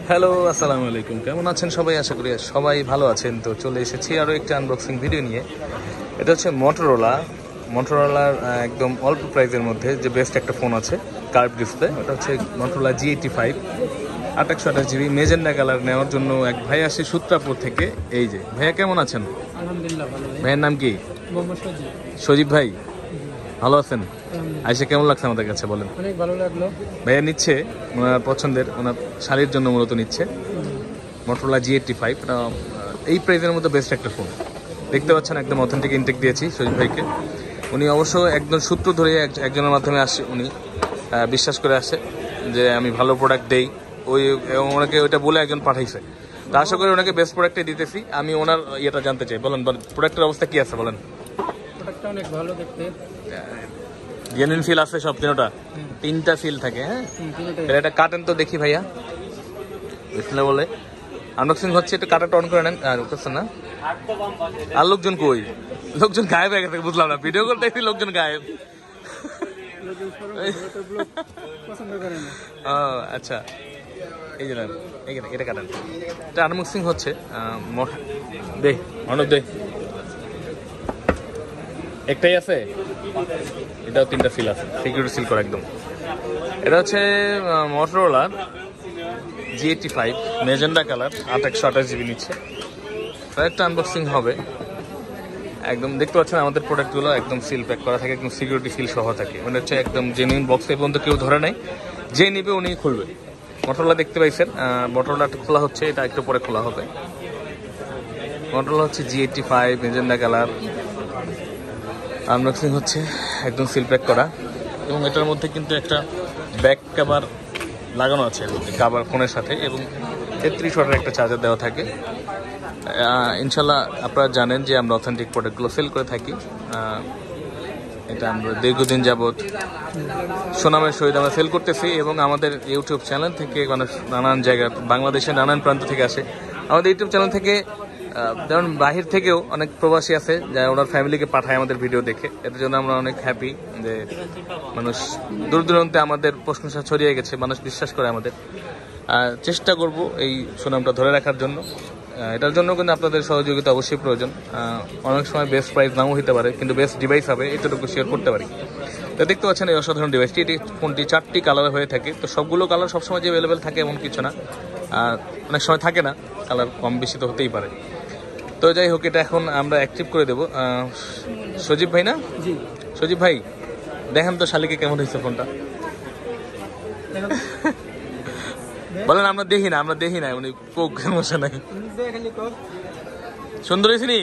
Hello, আসসালামু আলাইকুম। কেমন আছেন সবাই? আশা করি সবাই ভালো আছেন। তো চলে এসেছি আরও একটি আনবক্সিং ভিডিও নিয়ে। এটা হচ্ছে মোটরোলার একদম অল্প প্রাইসের মধ্যে যে বেস্ট একটা ফোন আছে, কার্ভ ডিসপ্লে। ওটা হচ্ছে Motorola G85 828GB magenta colour নেওয়ার জন্য এক ভাই আসে সূত্রাপুর থেকে। এই যে ভাইয়া, কেমন আছেন? আলহামদুলিল্লাহ ভালো। ভাইয়ের নাম কি? মোহাম্মদ সজীব। সজীব ভাই, ভালো আছেন? আইসা কেমন লাগছে আমাদের কাছে বলেন? অনেক ভালো লাগলো। ভাইয়া নিচ্ছে ওনার পছন্দের, ওনার শাড়ির জন্য মূলত নিচ্ছে মোটরোলা G85। এই প্রাইসের মধ্যে বেস্ট একটা ফোন দেখতে পাচ্ছেন। একদম অথেন্টিক ইনটেক দিয়েছি সজীব ভাইকে। উনি অবশ্য একদম সূত্র ধরে একজনের মাধ্যমে আসছে। উনি বিশ্বাস করে আসে যে আমি ভালো প্রোডাক্ট দেই, ওনাকে ওইটা বলে একজন পাঠাইছে। তা আশা করি ওনাকে বেস্ট প্রোডাক্টই দিতেছি। আমি ওনার ইয়েটা জানতে চাই। বলেন প্রোডাক্টের অবস্থা কি আছে বলেন। প্রোডাক্টটা অনেক ভালো দেখতে। জেনুইন ফিল আছে সব, তিনটা ফিল থাকে। হ্যাঁ, এটা কাটেন তো দেখি ভাইয়া। বিসমিল্লাহ বলে আনবক্সিং হচ্ছে। একটু কাটাটা অন করে নেন। আর করছে না, আর লোকজন কই? লোকজন গায়েব হয়ে গেছে, বুঝলাম না। ভিডিও করতে দেখি লোকজন গায়েব। ও আচ্ছা, এই যে এটা কাটেন। এটা আনবক্সিং হচ্ছে। দে অনেক দে, একটাই আছে। এটাও তিনটা সিল আছে, সিকিউরিটি সিল করা একদম। এটা হচ্ছে Motorola G85 magenta colour 828GB নিচ্ছে। একটা আনবক্সিং হবে। একদম দেখতে পাচ্ছেন আমাদের প্রোডাক্টগুলো একদম সিল প্যাক করা থাকে, একদম সিকিউরিটি সিল সহ থাকে। মানে হচ্ছে একদম জেনুইন বক্স। এই পর্যন্ত কেউ ধরে নাই, যে নিবে উনি খুলবে। মোটরোলা দেখতে পাইছেন, মোটরোলাটা খোলা হচ্ছে, এটা একটু পরে খোলা হবে। মোটরোলা হচ্ছে G85 মেজেন্ডা কালার, আনবক্সিং হচ্ছে একদম সিল প্যাক করা। এবং এটার মধ্যে কিন্তু একটা ব্যাক কভার লাগানো আছে কাভার ফোনের সাথে, এবং 33 ওয়াটের একটা চার্জার দেওয়া থাকে। ইনশাল্লাহ আপনারা জানেন যে আমরা অথেন্টিক প্রোডাক্টগুলো সেল করে থাকি। এটা আমরা দীর্ঘদিন যাবৎ সুনামের সহিত আমরা সেল করতেছি, এবং আমাদের ইউটিউব চ্যানেল থেকে মানুষ নানান জায়গা, বাংলাদেশের নানান প্রান্ত থেকে আসে আমাদের ইউটিউব চ্যানেল থেকে। যেমন বাহির থেকেও অনেক প্রবাসী আছে যারা ওনার ফ্যামিলিকে পাঠায় আমাদের ভিডিও দেখে। এর জন্য আমরা অনেক হ্যাপি যে মানুষ দূর দূরান্তে আমাদের প্রশংসা ছড়িয়ে গেছে, মানুষ বিশ্বাস করে আমাদের। চেষ্টা করব এই সুনামটা ধরে রাখার জন্য। এটার জন্য কিন্তু আপনাদের সহযোগিতা অবশ্যই প্রয়োজন। অনেক সময় বেস্ট প্রাইস নাও হতে পারে, কিন্তু বেস্ট ডিভাইস হবে এতটুকু শেয়ার করতে পারি। তো দেখতে পাচ্ছেন এই অসাধারণ ডিভাইসটি। এটি ফোনটি 4টি কালার হয়ে থাকে। তো সবগুলো কালার সবসময় যে অ্যাভেলেবেল থাকে এমন কিছু না, অনেক সময় থাকে না, কালার কম বেশি তো হতেই পারে। তো যাই হোক, এটা এখন আমরা অ্যাক্টিভ করে দেবো। সজীব ভাই না? জি সজীব ভাই, দেখেন তো শালিকে কেমন হয়েছে ফোনটা। বলেন, আমরা দেখি না উনি কোক সমস্যা নাই। সুন্দর হয়েছে নি?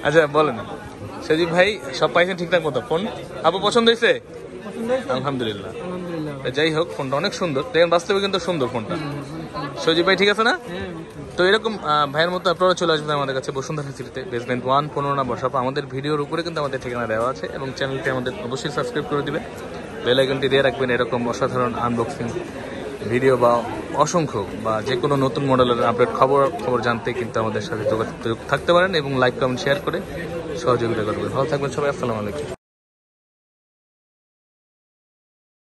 আচ্ছা বলেন সজীব ভাই, সব পাইছেন ঠিকঠাক মতো? ফোন আপু পছন্দ হয়েছে? আলহামদুলিল্লাহ। যাই হোক, ফোনটা অনেক সুন্দর। দেখেন বাস্তবে কিন্তু সুন্দর ফোনটা। সজীব ভাই ঠিক আছে না? তো এরকম ভাইয়ের মতো আপনারা চলে আসবেন আমাদের কাছে বসুন্ধরা সিটিতে, বেসমেন্ট 1 15 নম্বর শপ। আমাদের ভিডিওর উপরে কিন্তু আমাদের ঠিকানা দেওয়া আছে, এবং চ্যানেলটি আমাদের অবশ্যই সাবস্ক্রাইব করে দিবেন, বেল আইকনটি দিয়ে রাখবেন। এরকম অসাধারণ আনবক্সিং ভিডিও বা অসংখ্য বা যে কোনো নতুন মডেলের আপডেট খবর জানতে কিন্তু আমাদের সাথে যোগাযোগ থাকতে পারেন, এবং লাইক কমেন্ট শেয়ার করে সহযোগিতা করবেন। ভালো থাকবেন সবাই। আসসালামু আলাইকুম।